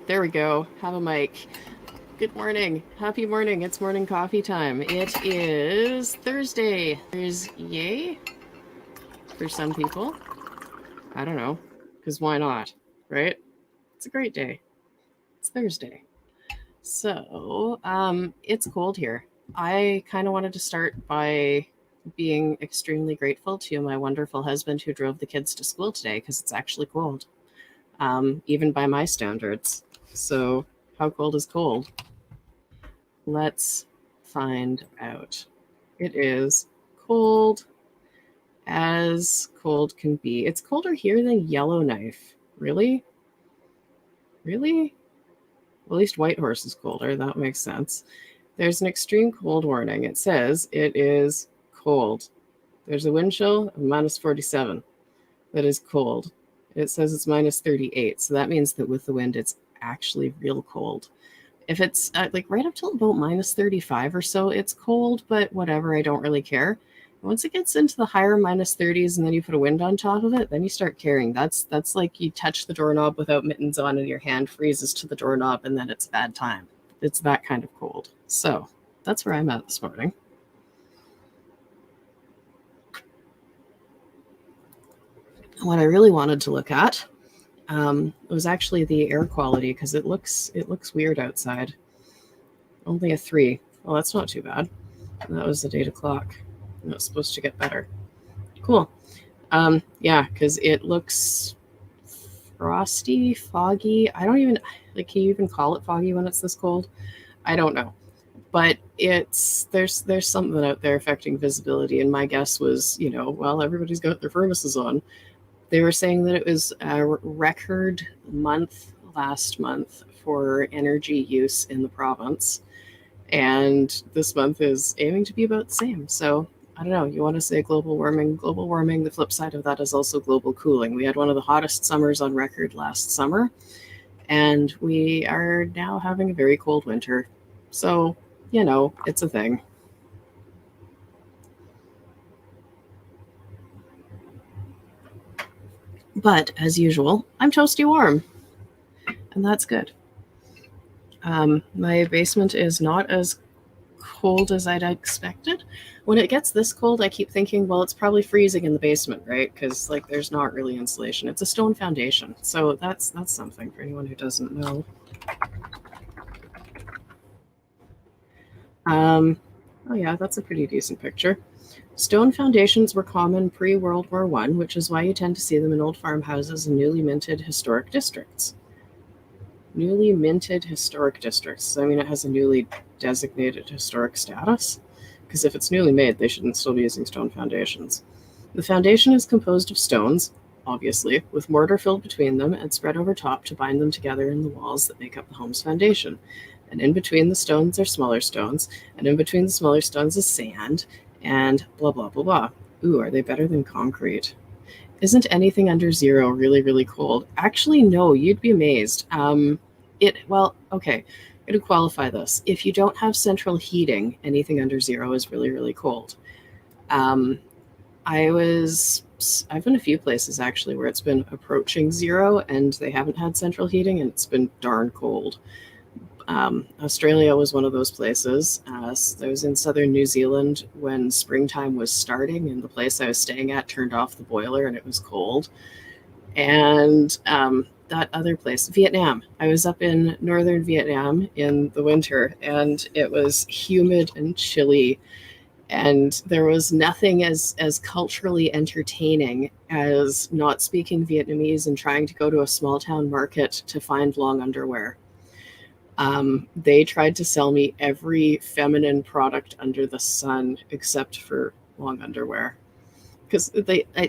There we go. Have a mic. Good morning. Happy morning. It's morning coffee time. It is Thursday. There's yay for some people. I don't know, because why not, right? It's a great day. It's Thursday. It's cold here. I kind of wanted to start by being extremely grateful to my wonderful husband who drove the kids to school today because it's actually cold, even by my standards. So, how cold is cold? Let's find out. It is cold as cold can be. It's colder here than Yellowknife. Really? Really? Well, at least Whitehorse is colder. That makes sense. There's an extreme cold warning. It says it is cold. There's a wind chill of minus 47. That is cold. It says it's minus 38. So that means that with the wind, it's actually real cold. If it's like right up till about minus 35 or so, it's cold, but whatever, I don't really care. Once it gets into the higher minus 30s and then you put a wind on top of it, then you start caring. That's like you touch the doorknob without mittens on and your hand freezes to the doorknob and then it's bad time. It's that kind of cold. So that's where I'm at this morning. What I really wanted to look at was actually the air quality because it looks weird outside. Only a 3. Well, that's not too bad. That was at 8 o'clock. It's supposed to get better. Cool. Yeah, because it looks frosty, foggy. I don't even like. Can you even call it foggy when it's this cold? I don't know, but there's something out there affecting visibility. And my guess was, well, everybody's got their furnaces on. They were saying that it was a record month last month for energy use in the province. And this month is aiming to be about the same. So I don't know. You want to say global warming? Global warming, the flip side of that is also global cooling. We had one of the hottest summers on record last summer, and we are now having a very cold winter. So, it's a thing. But as usual, I'm toasty warm, and that's good. My basement is not as cold as I'd expected. When it gets this cold, I keep thinking, well, it's probably freezing in the basement, right? Because like there's not really insulation. It's a stone foundation, so that's something for anyone who doesn't know. Um, oh yeah, that's a pretty decent picture. Stone foundations were common pre-World War One, which is why you tend to see them in old farmhouses and newly minted historic districts. Newly minted historic districts. I mean, it has a newly designated historic status, because if it's newly made, they shouldn't still be using stone foundations. The foundation is composed of stones, obviously, with mortar filled between them and spread over top to bind them together in the walls that make up the home's foundation. And in between the stones are smaller stones, and in between the smaller stones is sand, and blah, blah, blah, blah. Ooh, are they better than concrete? Isn't anything under 0 really, really cold? Actually, no, you'd be amazed. Okay, I'm going to qualify this. If you don't have central heating, anything under 0 is really, really cold. Um, I've been a few places actually where it's been approaching 0 and they haven't had central heating and it's been darn cold. Australia was one of those places. I was in southern New Zealand when springtime was starting, and the place I was staying at turned off the boiler and it was cold. And that other place, Vietnam. I was up in northern Vietnam in the winter, and it was humid and chilly. And there was nothing as culturally entertaining as not speaking Vietnamese and trying to go to a small town market to find long underwear. They tried to sell me every feminine product under the sun except for long underwear. Because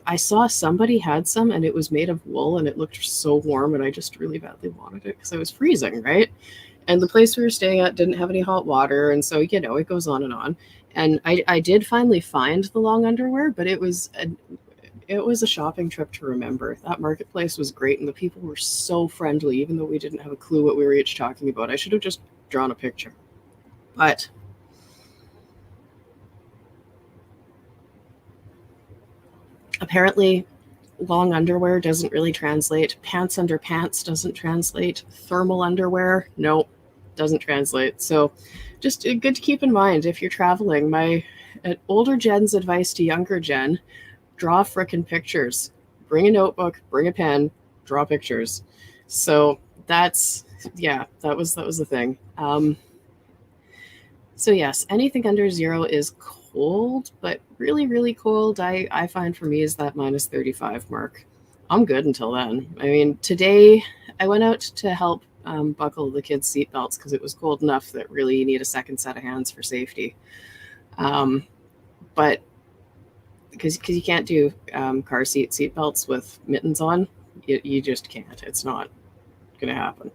I saw somebody had some and it was made of wool and it looked so warm and I just really badly wanted it because I was freezing, right? And the place we were staying at didn't have any hot water, and so it goes on and on. And I did finally find the long underwear, but it was a shopping trip to remember. That marketplace was great, and the people were so friendly, even though we didn't have a clue what we were each talking about. I should have just drawn a picture. But apparently, long underwear doesn't really translate. Pants under pants doesn't translate. Thermal underwear, no, doesn't translate. So just good to keep in mind if you're traveling. My older Jen's advice to younger Jen, draw frickin' pictures. Bring a notebook, bring a pen, draw pictures. So that's, yeah, that was the thing. So yes, anything under 0 is cold, but really, really cold, I find for me is that minus 35 mark. I'm good until then. I mean, today I went out to help buckle the kids' seatbelts because it was cold enough that really you need a second set of hands for safety. But because you can't do car seatbelts with mittens on, you just can't. It's not going to happen.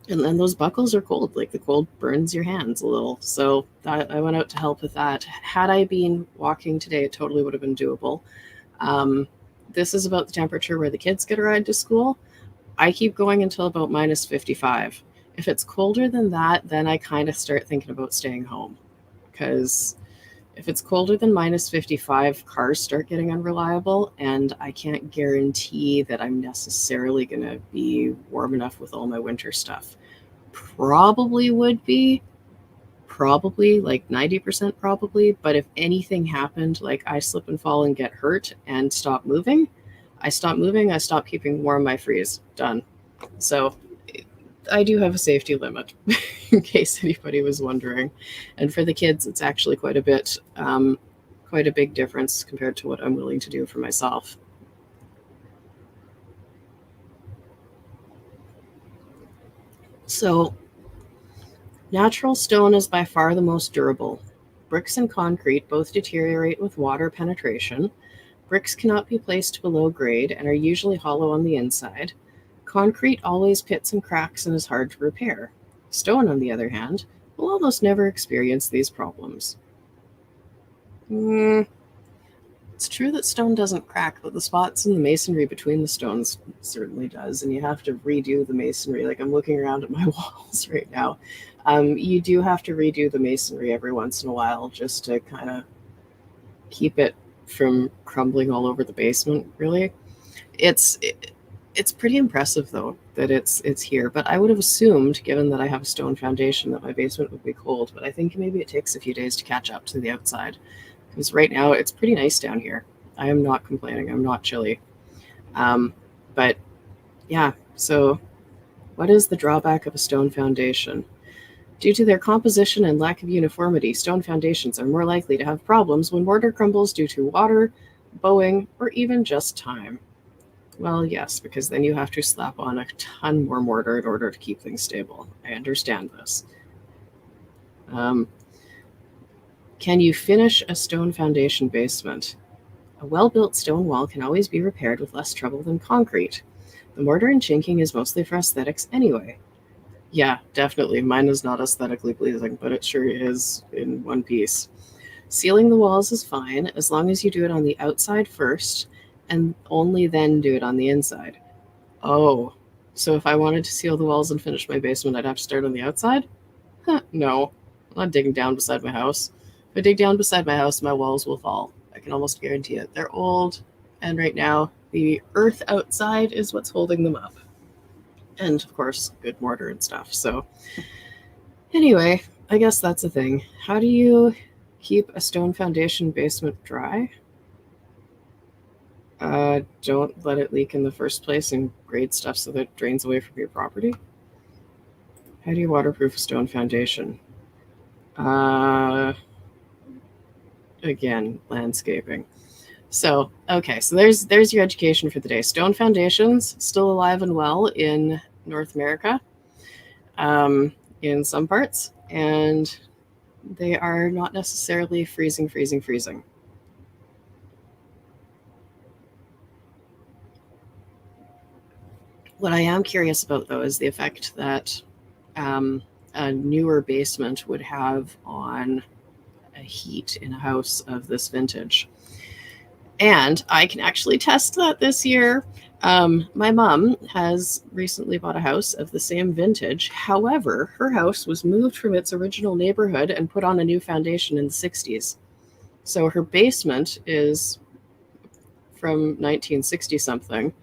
And then those buckles are cold. Like the cold burns your hands a little. So I went out to help with that. Had I been walking today, it totally would have been doable. This is about the temperature where the kids get a ride to school. I keep going until about minus 55. If it's colder than that, then I kind of start thinking about staying home. Because if it's colder than minus 55, cars start getting unreliable, and I can't guarantee that I'm necessarily going to be warm enough with all my winter stuff. Probably would be, probably like 90% probably, but if anything happened, like I slip and fall and get hurt and stop moving, I stop keeping warm, I freeze. Done. So I do have a safety limit in case anybody was wondering. And for the kids, it's actually quite a big difference compared to what I'm willing to do for myself. So natural stone is by far the most durable. Bricks and concrete both deteriorate with water penetration. Bricks cannot be placed below grade and are usually hollow on the inside. Concrete always pits and cracks and is hard to repair. Stone, on the other hand, will almost never experience these problems. It's true that stone doesn't crack, but the spots in the masonry between the stones certainly does, and you have to redo the masonry. Like I'm looking around at my walls right now. You do have to redo the masonry every once in a while just to kind of keep it from crumbling all over the basement, really. It's pretty impressive, though, that it's here. But I would have assumed, given that I have a stone foundation, that my basement would be cold. But I think maybe it takes a few days to catch up to the outside. Because right now, it's pretty nice down here. I am not complaining. I'm not chilly. But, yeah, so what is the drawback of a stone foundation? Due to their composition and lack of uniformity, stone foundations are more likely to have problems when mortar crumbles due to water, bowing, or even just time. Well, yes, because then you have to slap on a ton more mortar in order to keep things stable. I understand this. Can you finish a stone foundation basement? A well-built stone wall can always be repaired with less trouble than concrete. The mortar and chinking is mostly for aesthetics anyway. Yeah, definitely. Mine is not aesthetically pleasing, but it sure is in one piece. Sealing the walls is fine as long as you do it on the outside first and only then do it on the inside. Oh, so if I wanted to seal the walls and finish my basement, I'd have to start on the outside? No, I'm not digging down beside my house. If I dig down beside my house, my walls will fall. I can almost guarantee it. They're old, and right now the earth outside is what's holding them up. And of course, good mortar and stuff. So anyway, I guess that's the thing. How do you keep a stone foundation basement dry? Don't let it leak in the first place and grade stuff so that it drains away from your property. How do you waterproof a stone foundation? Again, landscaping. So, okay, so there's your education for the day. Stone foundations still alive and well in North America, in some parts, and they are not necessarily freezing. What I am curious about, though, is the effect that a newer basement would have on a heat in a house of this vintage. And I can actually test that this year. My mom has recently bought a house of the same vintage. However, her house was moved from its original neighborhood and put on a new foundation in the 60s. So her basement is from 1960 something,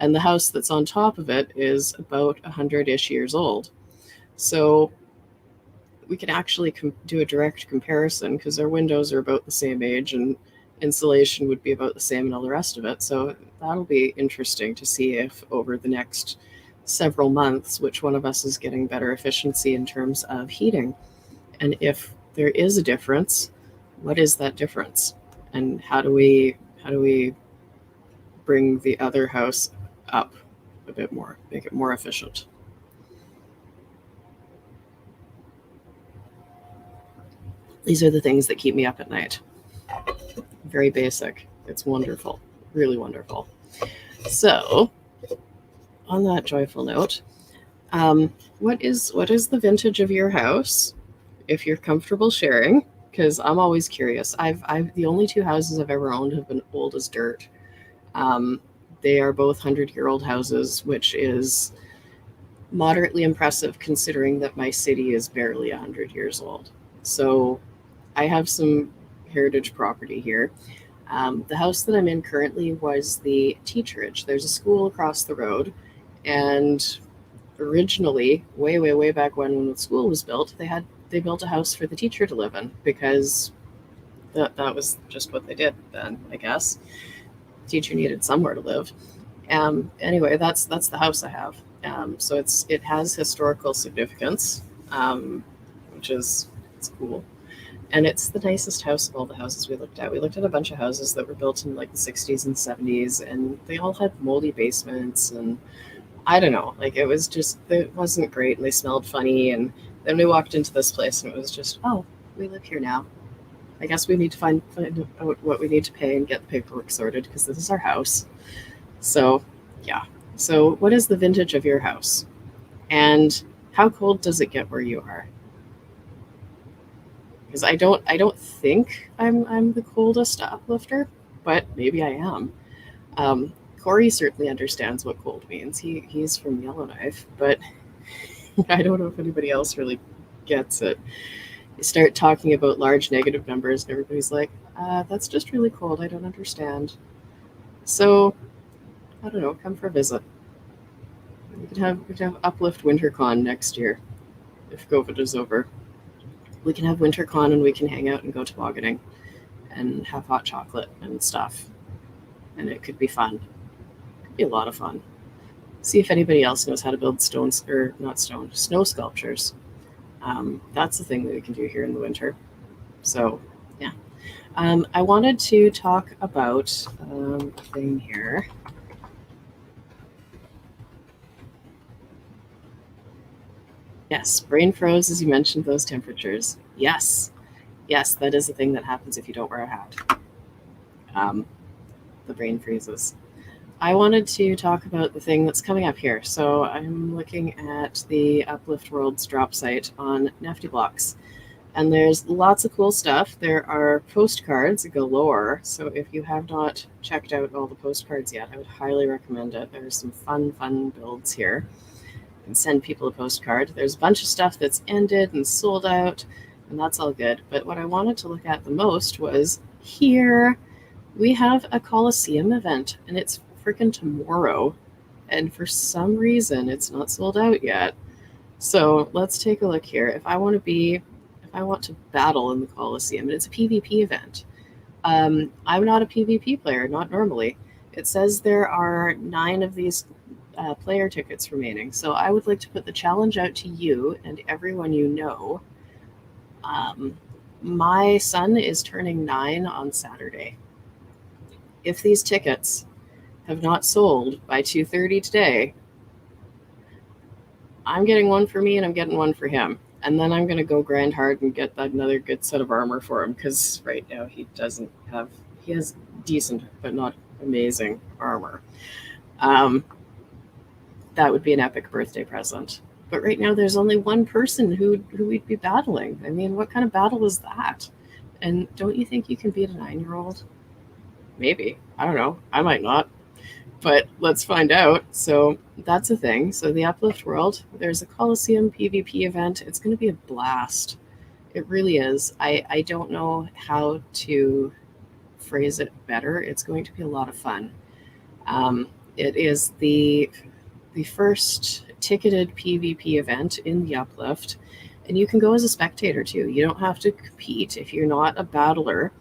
and the house that's on top of it is about 100-ish years old. So we can actually do a direct comparison because our windows are about the same age and insulation would be about the same and all the rest of it. So that'll be interesting to see if over the next several months, which one of us is getting better efficiency in terms of heating. And if there is a difference, what is that difference? And how do we bring the other house up a bit more, make it more efficient? These are the things that keep me up at night. Very basic. It's wonderful. Really wonderful. So, on that joyful note, what is the vintage of your house? If you're comfortable sharing, because I'm always curious. I've the only two houses I've ever owned have been old as dirt. They are both 100-year-old houses, which is moderately impressive considering that my city is barely 100 years old. So I have some heritage property here. The house that I'm in currently was the teacherage. There's a school across the road, and originally, way back when the school was built, they built a house for the teacher to live in because that was just what they did then, I guess. The teacher needed somewhere to live. Anyway, that's the house I have. So it has historical significance, which is it's cool. And it's the nicest house of all the houses we looked at. We looked at a bunch of houses that were built in like the 60s and 70s, and they all had moldy basements, and I don't know, like it wasn't great, and they smelled funny. And then we walked into this place, and it was just, oh, we live here now. I guess we need to find out what we need to pay and get the paperwork sorted because this is our house. So, yeah. So, what is the vintage of your house? And how cold does it get where you are? Because I don't think I'm the coldest uplifter, but maybe I am. Corey certainly understands what cold means. He's from Yellowknife, but I don't know if anybody else really gets it. You start talking about large negative numbers, and everybody's like, "That's just really cold. I don't understand." So I don't know. Come for a visit. We could have Uplift WinterCon next year if COVID is over. We can have WinterCon and we can hang out and go tobogganing and have hot chocolate and stuff. And it could be fun. It could be a lot of fun. See if anybody else knows how to build snow sculptures. That's the thing that we can do here in the winter. So, yeah. I wanted to talk about a thing here. Yes, brain froze as you mentioned those temperatures. Yes, that is a thing that happens if you don't wear a hat. The brain freezes. I wanted to talk about the thing that's coming up here. So I'm looking at the Uplift World's drop site on Nifty Blocks, and there's lots of cool stuff. There are postcards galore. So if you have not checked out all the postcards yet, I would highly recommend it. There's some fun builds here. And send people a postcard. There's a bunch of stuff that's ended and sold out, and that's all good. But what I wanted to look at the most was here we have a Coliseum event, and it's freaking tomorrow. And for some reason, it's not sold out yet. So let's take a look here. If I want to battle in the Coliseum, and it's a PvP event. I'm not a PvP player, not normally. It says there are 9 of these player tickets remaining. So I would like to put the challenge out to you and everyone you know. My son is turning 9 on Saturday. If these tickets have not sold by 2:30 today, I'm getting one for me and I'm getting one for him. And then I'm going to go grind hard and get another good set of armor for him, because right now he has decent but not amazing armor. That would be an epic birthday present. But right now there's only one person who we'd be battling. I mean, what kind of battle is that? And don't you think you can beat a 9-year-old? Maybe. I don't know. I might not. But let's find out. So that's a thing. So the Uplift World, there's a Coliseum PvP event. It's going to be a blast. It really is. I don't know how to phrase it better, it's going to be a lot of fun. It is the first ticketed PvP event in the Uplift, and you can go as a spectator too. You don't have to compete. If you're not a battler,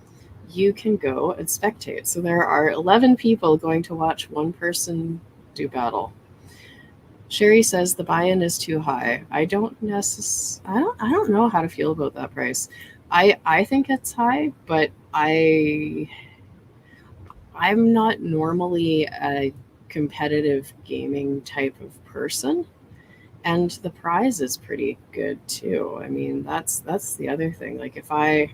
you can go and spectate. So there are 11 people going to watch one person do battle. Sherry says the buy-in is too high. I don't know how to feel about that price. I think it's high, but I'm not normally a competitive gaming type of person, and the prize is pretty good too. I mean, that's the other thing. Like if I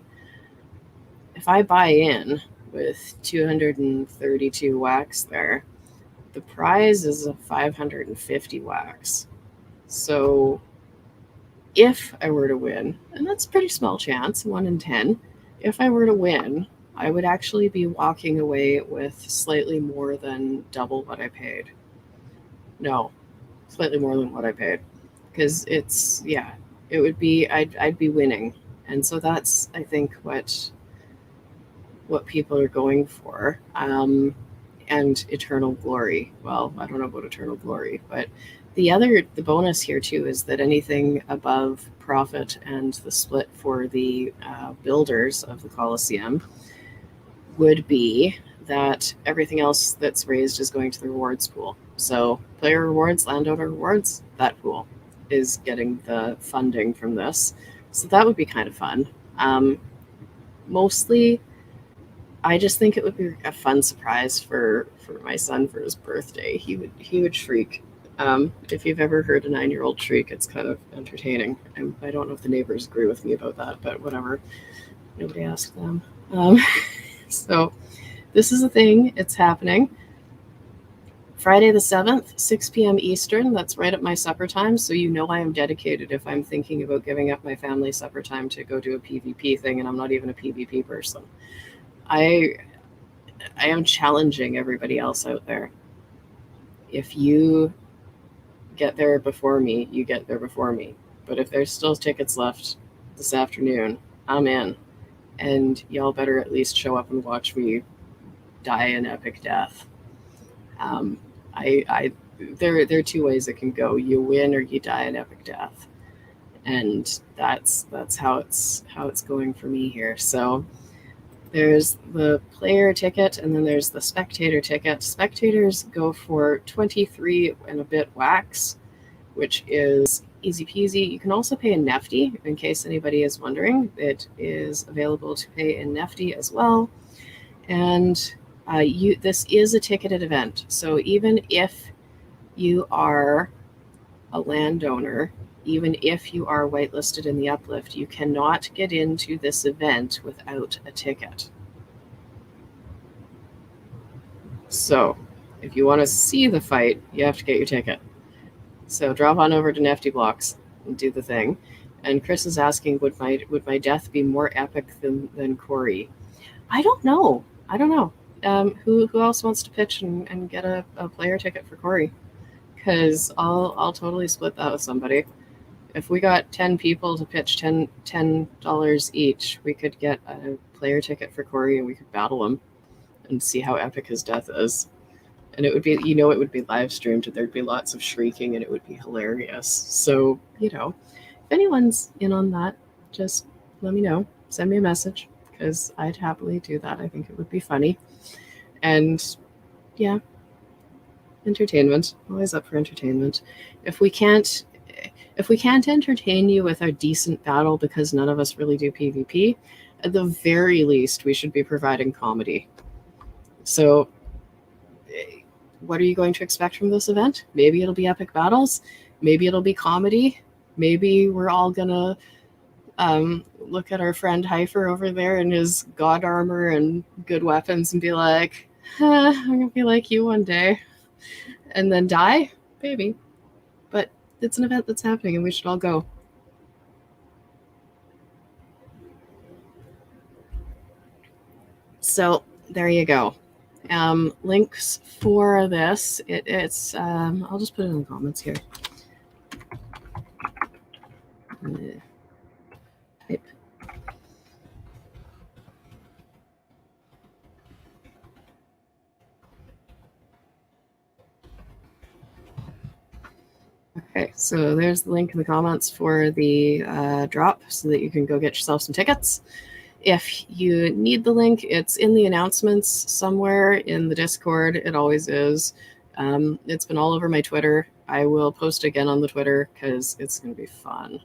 buy in with 232 wax there, the prize is a 550 wax. So if I were to win, and that's a pretty small chance, 1 in 10, if I were to win, I would actually be walking away with slightly more than double what I paid. No, slightly more than what I paid. Because it would be, I'd be winning. And so that's, I think, what people are going for. And eternal glory. Well, I don't know about eternal glory, but the bonus here too is that anything above profit and the split for the builders of the Coliseum would be that everything else that's raised is going to the rewards pool. So player rewards, landowner rewards, that pool is getting the funding from this. So that would be kind of fun. Mostly, I just think it would be a fun surprise for my son for his birthday. He would shriek. If you've ever heard a 9-year-old shriek, it's kind of entertaining. I don't know if the neighbors agree with me about that, but whatever. Nobody asked them. So this is a thing. It's happening. Friday the 7th, 6 p.m. Eastern. That's right at my supper time, so you know I am dedicated if I'm thinking about giving up my family supper time to go do a PvP thing, and I'm not even a PvP person. I am challenging everybody else out there. If you get there before me, you get there before me. But if there's still tickets left this afternoon, I'm in. And y'all better at least show up and watch me die an epic death. There are two ways it can go. You win or you die an epic death. And that's how it's going for me here. So there's the player ticket, and then there's the spectator ticket. Spectators go for 23 and a bit wax, which is easy peasy. You can also pay in Nefty, in case anybody is wondering. It is available to pay in Nefty as well. And this is a ticketed event. So even if you are a landowner, even if you are whitelisted in the Uplift, you cannot get into this event without a ticket. So if you want to see the fight, you have to get your ticket. So drop on over to Nefty Blocks and do the thing. And Chris is asking, would my death be more epic than Corey? I don't know. Who else wants to pitch and get a player ticket for Corey? Because I'll totally split that with somebody. If we got 10 people to pitch $10 each, we could get a player ticket for Corey and we could battle him and see how epic his death is. And it would be, it would be live streamed, and there'd be lots of shrieking, and it would be hilarious. So, if anyone's in on that, just let me know. Send me a message, because I'd happily do that. I think it would be funny. And yeah, entertainment. Always up for entertainment. If we can't entertain you with a decent battle because none of us really do PvP, at the very least, we should be providing comedy. So what are you going to expect from this event? Maybe it'll be epic battles. Maybe it'll be comedy. Maybe we're all going to look at our friend Heifer over there in his god armor and good weapons and be like, I'm going to be like you one day. And then die? Maybe. But it's an event that's happening and we should all go. So there you go. Links for this. It's I'll just put it in the comments here. Type. Okay, so there's the link in the comments for the drop so that you can go get yourself some tickets. If you need the link, it's in the announcements somewhere in the Discord. It always is. It's been all over my Twitter. I will post again on the Twitter because it's going to be fun.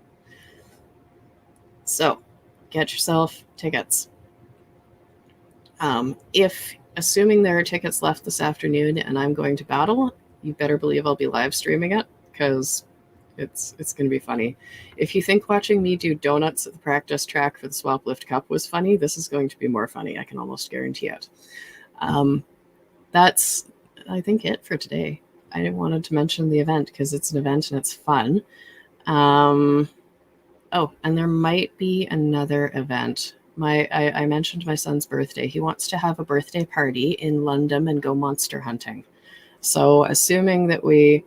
So get yourself tickets. If, assuming there are tickets left this afternoon and I'm going to battle, you better believe I'll be live streaming it because it's going to be funny. If you think watching me do donuts at the practice track for the Swap Lift Cup was funny, this is going to be more funny. I can almost guarantee it. That's, I think, it for today. I wanted to mention the event because it's an event and it's fun. Oh, and there might be another event. I mentioned my son's birthday. He wants to have a birthday party in London and go monster hunting. So assuming that we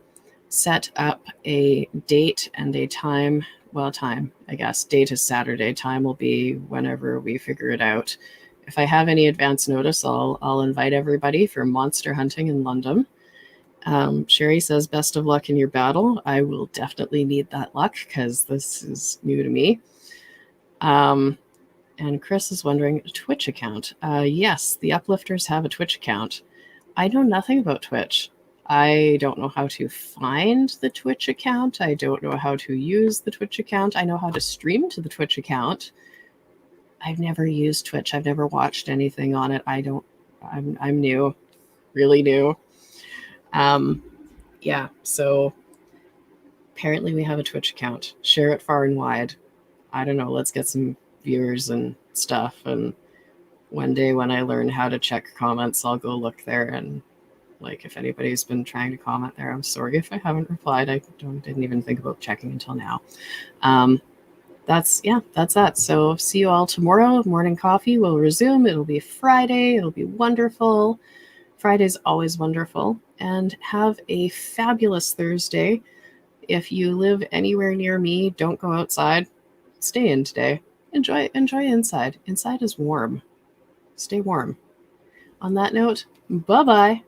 set up a date and a time, I guess. Date is Saturday. Time will be whenever we figure it out. If I have any advance notice, I'll invite everybody for monster hunting in London. Sherry says, best of luck in your battle. I will definitely need that luck because this is new to me. And Chris is wondering, Twitch account. Yes, the Uplifters have a Twitch account. I know nothing about Twitch. I don't know how to find the Twitch account. I don't know how to use the Twitch account. I know how to stream to the Twitch account. I've never used Twitch. I've never watched anything on it. I'm new, really new. Yeah, so apparently we have a Twitch account. Share it far and wide. I don't know, let's get some viewers and stuff. And one day when I learn how to check comments, I'll go look there. And like, if anybody's been trying to comment there, I'm sorry if I haven't replied. I didn't even think about checking until now. That's that. So see you all tomorrow. Morning coffee will resume. It'll be Friday. It'll be wonderful. Friday's always wonderful. And have a fabulous Thursday. If you live anywhere near me, don't go outside. Stay in today. Enjoy inside. Inside is warm. Stay warm. On that note, bye-bye.